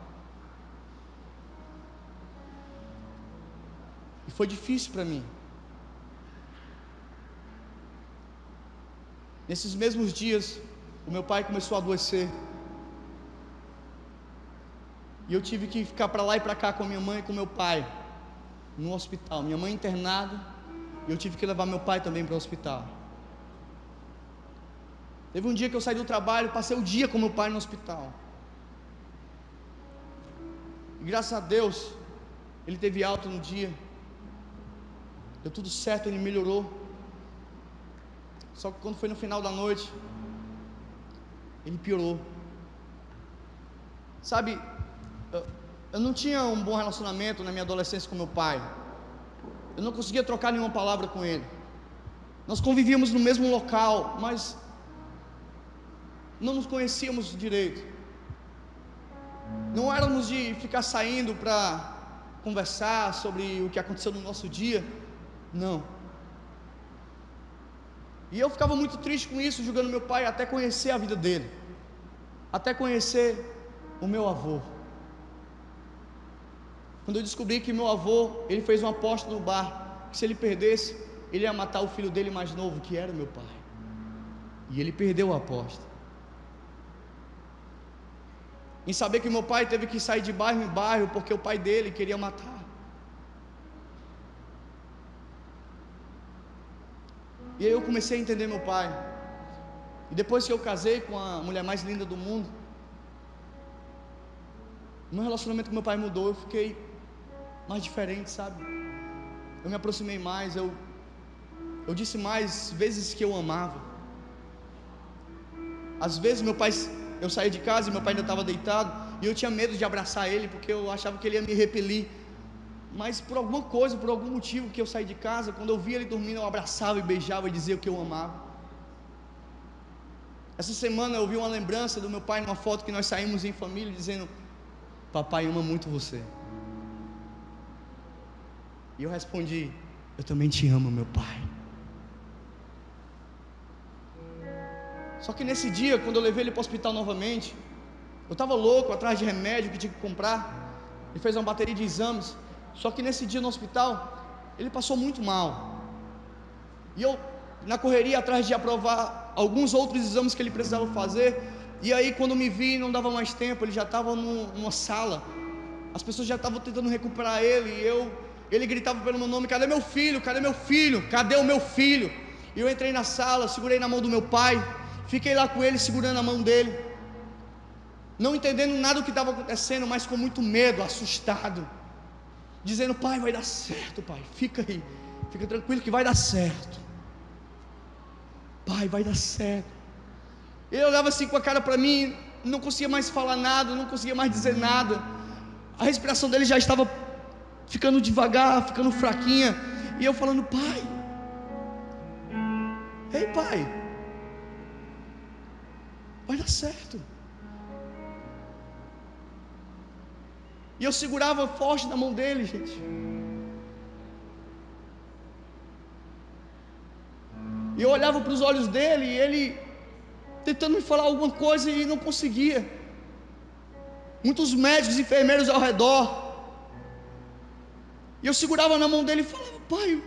E foi difícil para mim. Nesses mesmos dias, o meu pai começou a adoecer. E eu tive que ficar para lá e para cá com a minha mãe e com meu pai no hospital. Minha mãe internada, e eu tive que levar meu pai também para o hospital. Teve um dia que eu saí do trabalho, passei o dia com meu pai no hospital. E graças a Deus, ele teve alta no dia. Deu tudo certo, ele melhorou. Só que quando foi no final da noite, ele piorou. Sabe, eu não tinha um bom relacionamento na minha adolescência com meu pai. Eu não conseguia trocar nenhuma palavra com ele. Nós convivíamos no mesmo local, mas não nos conhecíamos direito. Não éramos de ficar saindo para conversar sobre o que aconteceu no nosso dia. Não. E eu ficava muito triste com isso, julgando meu pai, até conhecer a vida dele, até conhecer o meu avô. Quando eu descobri que meu avô, ele fez uma aposta no bar, que se ele perdesse, ele ia matar o filho dele mais novo, que era meu pai. E ele perdeu a aposta. Em saber que meu pai teve que sair de bairro em bairro, porque o pai dele queria matar. E aí eu comecei a entender meu pai. E depois que eu casei com a mulher mais linda do mundo, meu relacionamento com meu pai mudou. Eu fiquei mais diferente, sabe? Eu me aproximei mais, eu disse mais vezes que eu amava. Às vezes meu pai, eu saía de casa e meu pai ainda estava deitado, e eu tinha medo de abraçar ele, porque eu achava que ele ia me repelir. Mas por alguma coisa, por algum motivo que eu saí de casa, quando eu via ele dormindo, eu abraçava e beijava e dizia que eu amava. Essa semana eu vi uma lembrança do meu pai numa foto que nós saímos em família, dizendo: papai ama muito você. E eu respondi: eu também te amo, meu pai. Só que nesse dia, quando eu levei ele para o hospital novamente, eu estava louco, atrás de remédio que tinha que comprar. Ele fez uma bateria de exames. Só que nesse dia no hospital, ele passou muito mal. E eu, na correria, atrás de aprovar alguns outros exames que ele precisava fazer. E aí, quando me vi, não dava mais tempo. Ele já estava numa sala. As pessoas já estavam tentando recuperar ele. E ele gritava pelo meu nome: cadê meu filho? Cadê meu filho? Cadê o meu filho? E eu entrei na sala, segurei na mão do meu pai. Fiquei lá com ele, segurando a mão dele, não entendendo nada do que estava acontecendo, mas com muito medo, assustado, dizendo: pai, vai dar certo, pai, fica aí, fica tranquilo que vai dar certo, pai, vai dar certo. Ele olhava assim com a cara para mim, não conseguia mais falar nada, não conseguia mais dizer nada, a respiração dele já estava ficando devagar, ficando fraquinha, e eu falando: pai, ei pai, vai dar certo. E eu segurava forte na mão dele, gente. E eu olhava para os olhos dele, e ele tentando me falar alguma coisa e não conseguia. Muitos médicos, enfermeiros ao redor. E eu segurava na mão dele e falava: pai,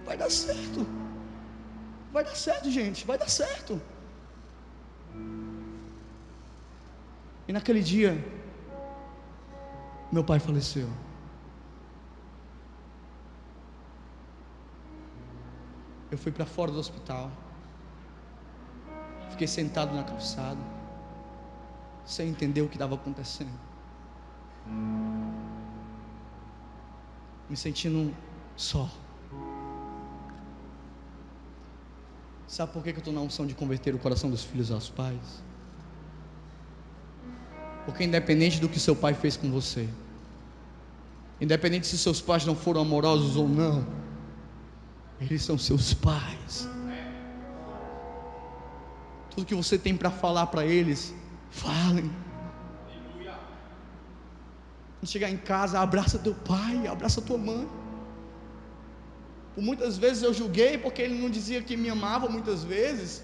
vai dar certo. Vai dar certo, gente, vai dar certo. E naquele dia, meu pai faleceu. Eu fui para fora do hospital, fiquei sentado na calçada, sem entender o que estava acontecendo, me sentindo só. Sabe por que eu estou na unção de converter o coração dos filhos aos pais? Porque independente do que seu pai fez com você, independente se seus pais não foram amorosos ou não, eles são seus pais. Tudo que você tem para falar para eles, falem. Quando chegar em casa, abraça teu pai, abraça tua mãe. Por muitas vezes eu julguei porque ele não dizia que me amava, muitas vezes.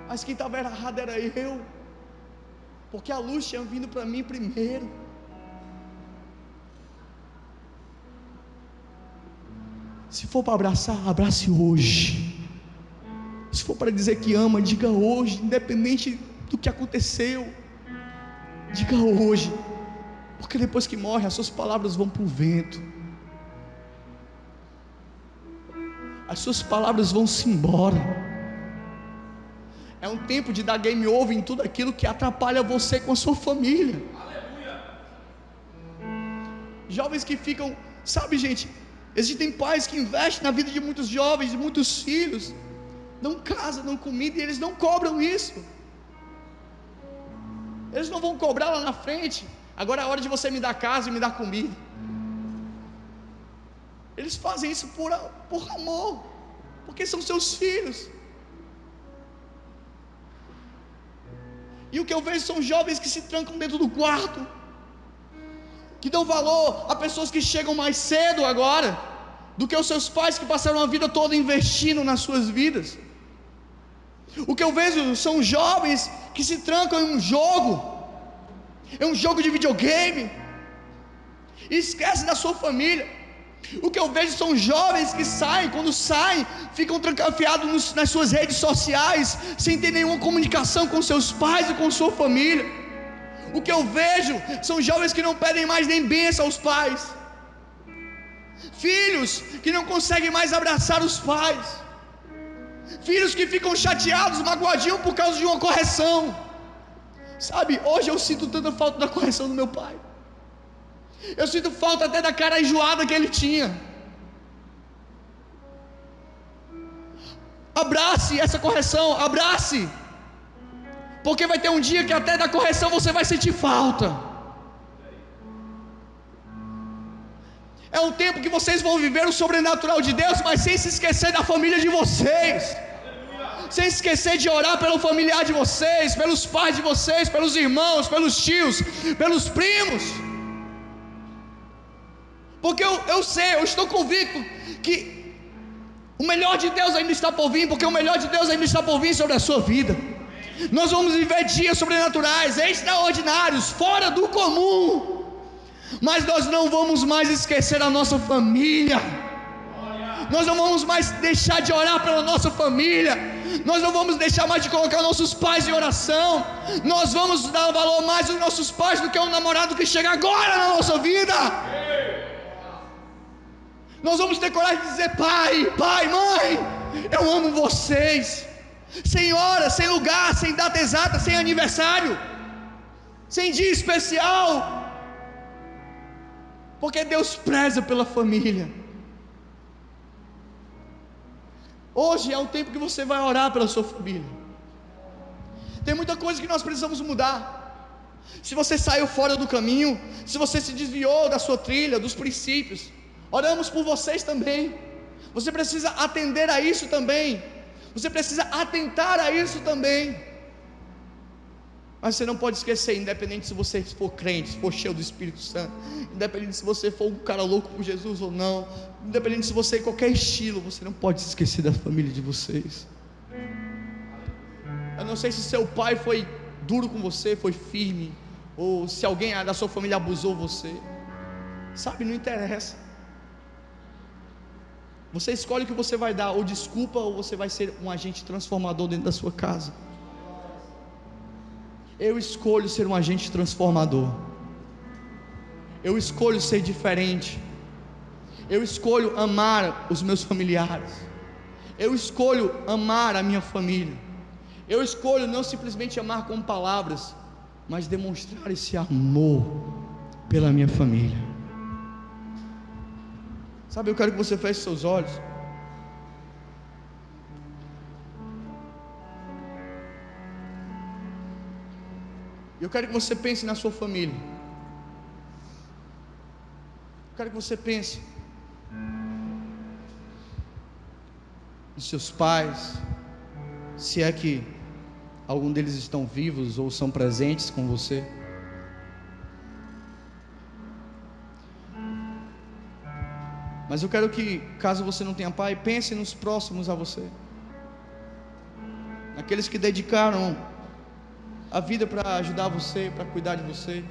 Mas quem estava errado era eu, porque a luz tinha vindo para mim primeiro. Se for para abraçar, abrace hoje. Se for para dizer que ama, diga hoje, independente do que aconteceu, diga hoje, porque depois que morre, as suas palavras vão para o vento, as suas palavras vão se embora. É um tempo de dar game over em tudo aquilo que atrapalha você com a sua família. Aleluia. Jovens que ficam, sabe, gente, existem pais que investem na vida de muitos jovens, de muitos filhos, dão casa, dão comida, e eles não cobram isso. Eles não vão cobrar lá na frente: agora é a hora de você me dar casa e me dar comida. Eles fazem isso por amor, porque são seus filhos. E o que eu vejo são jovens que se trancam dentro do quarto, que dão valor a pessoas que chegam mais cedo agora, do que os seus pais que passaram a vida toda investindo nas suas vidas. O que eu vejo são jovens que se trancam em um jogo de videogame, e esquecem da sua família. O que eu vejo são jovens que saem, quando saem, ficam trancafiados nas suas redes sociais, sem ter nenhuma comunicação com seus pais e com sua família. O que eu vejo são jovens que não pedem mais nem bênção aos pais, filhos que não conseguem mais abraçar os pais, filhos que ficam chateados, magoadinhos por causa de uma correção. Sabe, hoje eu sinto tanta falta da correção do meu pai. Eu sinto falta até da cara enjoada que ele tinha. Abrace essa correção, abrace, porque vai ter um dia que até da correção você vai sentir falta. É um tempo que vocês vão viver o sobrenatural de Deus, mas sem se esquecer da família de vocês, sem esquecer de orar pelo familiar de vocês, pelos pais de vocês, pelos irmãos, pelos tios, pelos primos. Porque eu sei, eu estou convicto que o melhor de Deus ainda está por vir, porque o melhor de Deus ainda está por vir sobre a sua vida. Nós vamos viver dias sobrenaturais, extraordinários, fora do comum, mas nós não vamos mais esquecer a nossa família. Nós não vamos mais deixar de orar pela nossa família. Nós não vamos deixar mais de colocar nossos pais em oração. Nós vamos dar valor mais aos nossos pais do que ao namorado que chega agora na nossa vida. Nós vamos ter coragem de dizer: pai, mãe, eu amo vocês. Sem hora, sem lugar, sem data exata, sem aniversário, sem dia especial, porque Deus preza pela família. Hoje é o tempo que você vai orar pela sua família. Tem muita coisa que nós precisamos mudar. Se você saiu fora do caminho, se você se desviou da sua trilha, dos princípios, oramos por vocês também. Você precisa atender a isso também. Você precisa atentar a isso também. Mas você não pode esquecer, independente se você for crente, se for cheio do Espírito Santo, independente se você for um cara louco por Jesus ou não, independente se você é qualquer estilo, você não pode se esquecer da família de vocês. Eu não sei se seu pai foi duro com você, foi firme, ou se alguém da sua família abusou você. Sabe, não interessa. Você escolhe o que você vai dar, ou desculpa, ou você vai ser um agente transformador dentro da sua casa. Eu escolho ser um agente transformador. Eu escolho ser diferente. Eu escolho amar os meus familiares. Eu escolho amar a minha família. Eu escolho não simplesmente amar com palavras, mas demonstrar esse amor pela minha família. Sabe, eu quero que você feche seus olhos. Eu quero que você pense na sua família. Eu quero que você pense nos seus pais, se é que algum deles estão vivos ou são presentes com você. Mas eu quero que, caso você não tenha pai, pense nos próximos a você, naqueles que dedicaram a vida para ajudar você, para cuidar de você.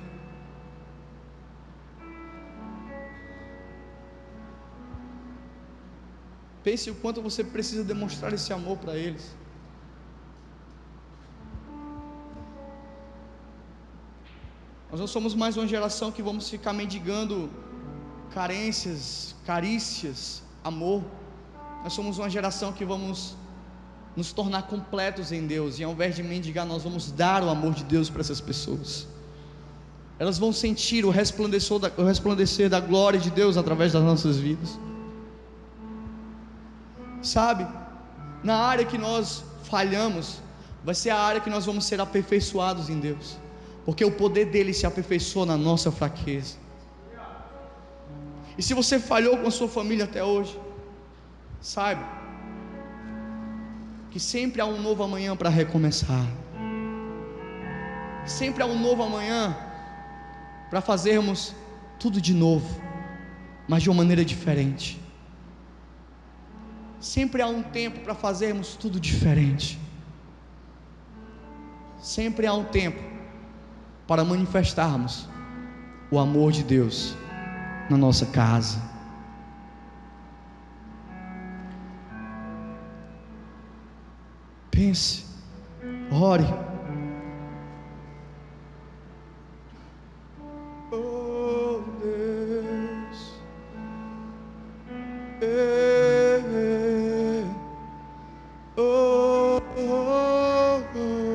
Pense o quanto você precisa demonstrar esse amor para eles. Nós não somos mais uma geração que vamos ficar mendigando carências, carícias, amor. Nós somos uma geração que vamos nos tornar completos em Deus, e ao invés de mendigar, nós vamos dar o amor de Deus para essas pessoas. Elas vão sentir o resplandecer da glória de Deus através das nossas vidas. Sabe, na área que nós falhamos, vai ser a área que nós vamos ser aperfeiçoados em Deus, porque o poder dele se aperfeiçoa na nossa fraqueza. E se você falhou com a sua família até hoje, saiba que sempre há um novo amanhã para recomeçar. Sempre há um novo amanhã para fazermos tudo de novo, mas de uma maneira diferente. Sempre há um tempo para fazermos tudo diferente. Sempre há um tempo para manifestarmos o amor de Deus na nossa casa. Pense, ore. Oh Deus, oh, oh, oh.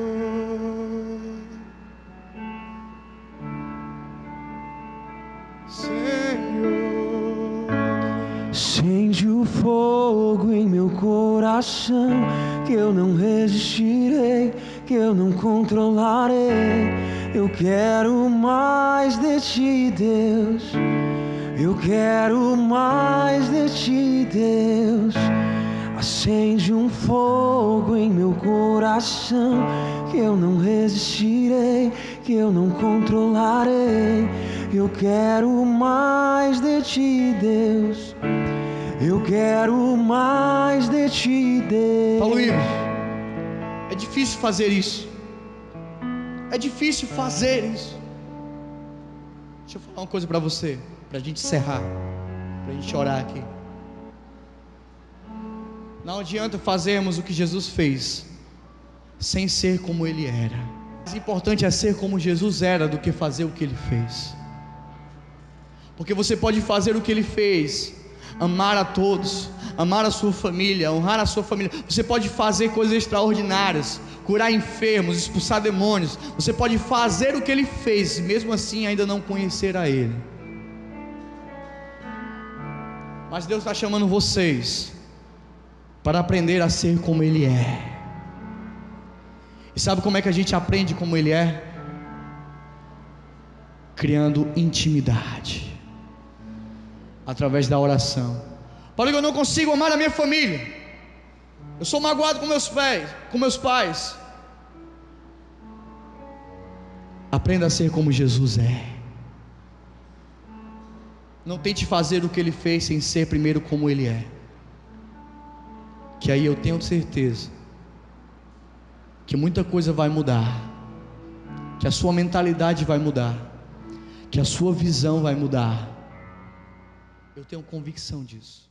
Senhor, acende o fogo em meu coração, que eu não resistirei, que eu não controlarei. Eu quero mais de ti, Deus. Eu quero mais de ti, Deus. acende um fogo em meu coração que eu não resistirei, que eu não controlarei. Eu quero mais de ti, Deus. Eu quero mais de ti, Deus. Paulo Ives, é difícil fazer isso. É difícil fazer isso. Deixa eu falar uma coisa para você, para a gente encerrar, para a gente orar aqui. Não adianta fazermos o que Jesus fez sem ser como Ele era. Mais importante é ser como Jesus era do que fazer o que Ele fez. Porque você pode fazer o que Ele fez, amar a todos, amar a sua família, honrar a sua família. Você pode fazer coisas extraordinárias, curar enfermos, expulsar demônios. Você pode fazer o que Ele fez, mesmo assim ainda não conhecer a Ele. Mas Deus está chamando vocês para aprender a ser como Ele é. E sabe como é que a gente aprende como Ele é? Criando intimidade, através da oração. Paulo, eu não consigo amar a minha família, eu sou magoado com meus pais. Aprenda a ser como Jesus é. Não tente fazer o que Ele fez sem ser primeiro como Ele é. Que aí eu tenho certeza que muita coisa vai mudar, que a sua mentalidade vai mudar, que a sua visão vai mudar. Eu tenho convicção disso.